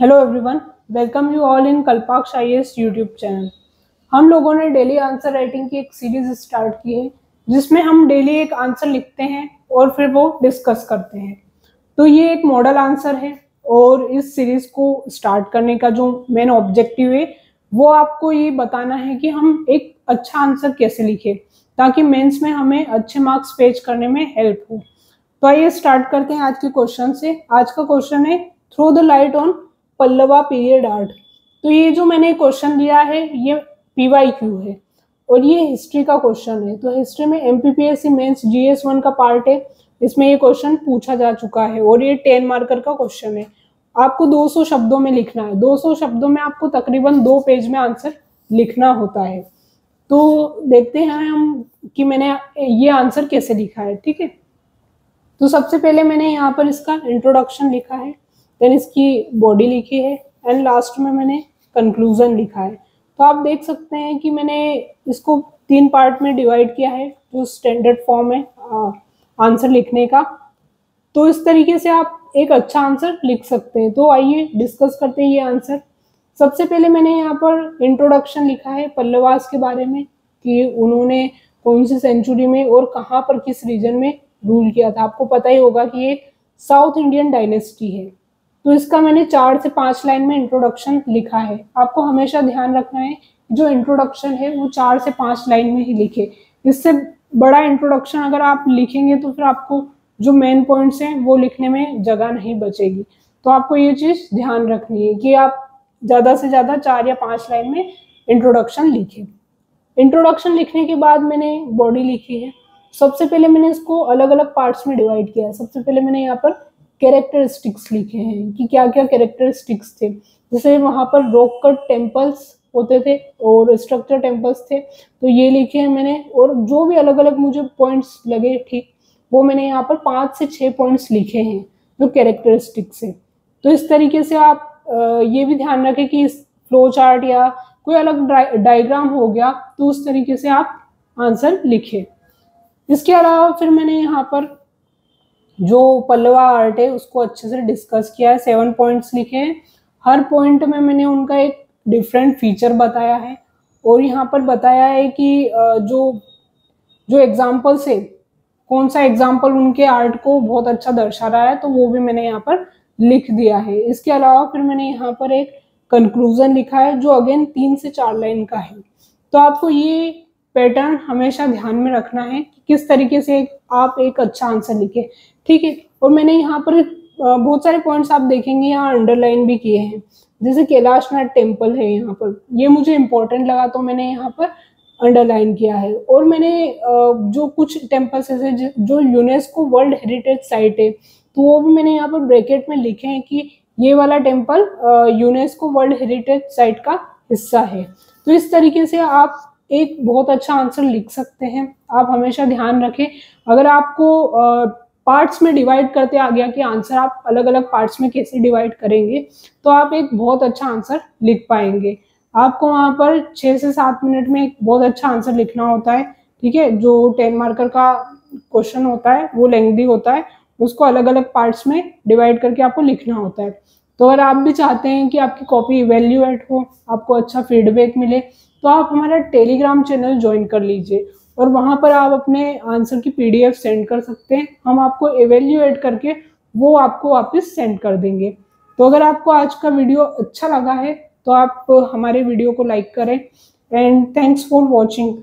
Hello everyone, welcome you all in Kalpaksh IAS YouTube channel. हम लोगों ने डेली आंसर राइटिंग की एक सीरीज स्टार्ट की है जिसमें हम डेली एक आंसर लिखते हैं और फिर वो डिस्कस करते हैं। तो ये एक मॉडल आंसर है और इस सीरीज को स्टार्ट करने का जो मेन ऑब्जेक्टिव है वो आपको ये बताना है कि हम एक अच्छा आंसर कैसे लिखें ताकि मेंस में हमें अच्छे मार्क्स फेच करने में हेल्प हो। तो आइए स्टार्ट करते हैं आज के क्वेश्चन से। आज का क्वेश्चन है throw the light on Pallava period art. तो ये जो मैंने क्वेश्चन दिया है ये पीवाईक्यू है और ये हिस्ट्री का क्वेश्चन है। तो हिस्ट्री में एमपीपीएससी मेंस जीएस 1 का पार्ट है, इसमें ये क्वेश्चन पूछा जा चुका है और ये 10 मार्कर का क्वेश्चन है। आपको 200 शब्दों में लिखना है। 200 शब्दों में आपको तकरीबन 2 पेज में आंसर लिखना होता है। तो देखते हैं हम कि मैंने ये आंसर कैसे लिखा है। ठीक है, तो सबसे पहले मैंने यहाँ पर इसका इंट्रोडक्शन लिखा है, देन इसकी बॉडी लिखी है एंड लास्ट में मैंने कंक्लूजन लिखा है। तो आप देख सकते हैं कि मैंने इसको 3 पार्ट में डिवाइड किया है जो स्टैंडर्ड फॉर्म है आंसर लिखने का। तो इस तरीके से आप एक अच्छा आंसर लिख सकते हैं। तो आइए डिस्कस करते हैं ये आंसर। सबसे पहले मैंने यहाँ पर इंट्रोडक्शन लिखा है पल्लवास के बारे में कि उन्होंने कौन सी सेंचुरी में और कहाँ पर किस रीजन में रूल किया था। आपको पता ही होगा कि ये साउथ इंडियन डायनेस्टी है। तो इसका मैंने 4 से 5 लाइन में इंट्रोडक्शन लिखा है। आपको हमेशा ध्यान रखना है जो इंट्रोडक्शन है वो 4 से 5 लाइन में ही लिखे। इससे बड़ा इंट्रोडक्शन अगर आप लिखेंगे तो फिर आपको जो मेन पॉइंट्स हैं वो लिखने में जगह नहीं बचेगी। तो आपको ये चीज़ ध्यान रखनी है कि आप ज़्यादा से ज़्यादा 4 या 5 लाइन में इंट्रोडक्शन लिखें। इंट्रोडक्शन लिखने के बाद मैंने बॉडी लिखी है। सबसे पहले मैंने इसको अलग अलग पार्ट्स में डिवाइड किया है। सबसे पहले मैंने यहाँ पर कैरेक्टरिस्टिक्स लिखे हैं कि क्या क्या कैरेक्टरिस्टिक्स थे। जैसे वहाँ पर रॉक कट टेम्पल्स होते थे और स्ट्रक्चर टेम्पल्स थे, तो ये लिखे हैं मैंने। और जो भी अलग अलग मुझे पॉइंट्स लगे ठीक, वो मैंने यहाँ पर 5 से 6 पॉइंट्स लिखे हैं जो कैरेक्टरिस्टिक्स है। तो इस तरीके से आप ये भी ध्यान रखें कि इस फ्लो चार्ट या कोई अलग डायग्राम हो गया तो उस तरीके से आप आंसर लिखें। इसके अलावा फिर मैंने यहाँ पर जो पल्लवा आर्ट है उसको अच्छे से डिस्कस किया है। 7 पॉइंट्स लिखे हैं। हर पॉइंट में मैंने उनका एक डिफरेंट फीचर बताया है और यहाँ पर बताया है कि जो जो एग्जाम्पल्स है कौन सा एग्जाम्पल उनके आर्ट को बहुत अच्छा दर्शा रहा है, तो वो भी मैंने यहाँ पर लिख दिया है। इसके अलावा फिर मैंने यहाँ पर एक कंक्लूजन लिखा है जो अगेन 3 से 4 लाइन का है। तो आपको ये पैटर्न हमेशा ध्यान में रखना है कि किस तरीके से आप एक अच्छा आंसर लिखे। ठीक है, और मैंने यहाँ पर बहुत सारे पॉइंट्स आप देखेंगे यहाँ अंडरलाइन भी किए हैं। जैसे कैलाशनाथ टेम्पल है यहाँ पर, ये मुझे इंपॉर्टेंट लगा तो मैंने यहाँ पर अंडरलाइन किया है। और मैंने जो कुछ टेम्पल्स ऐसे जो यूनेस्को वर्ल्ड हेरिटेज साइट है तो वो भी मैंने यहाँ पर ब्रैकेट में लिखे हैं कि ये वाला temple UNESCO world heritage site का हिस्सा है। तो इस तरीके से आप एक बहुत अच्छा आंसर लिख सकते हैं। आप हमेशा ध्यान रखें, अगर आपको पार्ट्स में डिवाइड करते आ गया कि आंसर आप अलग अलग पार्ट्स में कैसे डिवाइड करेंगे तो आप एक बहुत अच्छा आंसर लिख पाएंगे। आपको वहाँ पर 6 से 7 मिनट में एक बहुत अच्छा आंसर लिखना होता है। ठीक है, जो 10 मार्कर का क्वेश्चन होता है वो लेंथी होता है, उसको अलग अलग पार्ट्स में डिवाइड करके आपको लिखना होता है। तो अगर आप भी चाहते हैं कि आपकी कॉपी इवेल्युएट हो, आपको अच्छा फीडबैक मिले, तो आप हमारा टेलीग्राम चैनल ज्वाइन कर लीजिए और वहाँ पर आप अपने आंसर की पीडीएफ सेंड कर सकते हैं। हम आपको इवेल्युएट करके वो आपको वापस सेंड कर देंगे। तो अगर आपको आज का वीडियो अच्छा लगा है तो आप हमारे वीडियो को लाइक करें एंड थैंक्स फॉर वॉचिंग।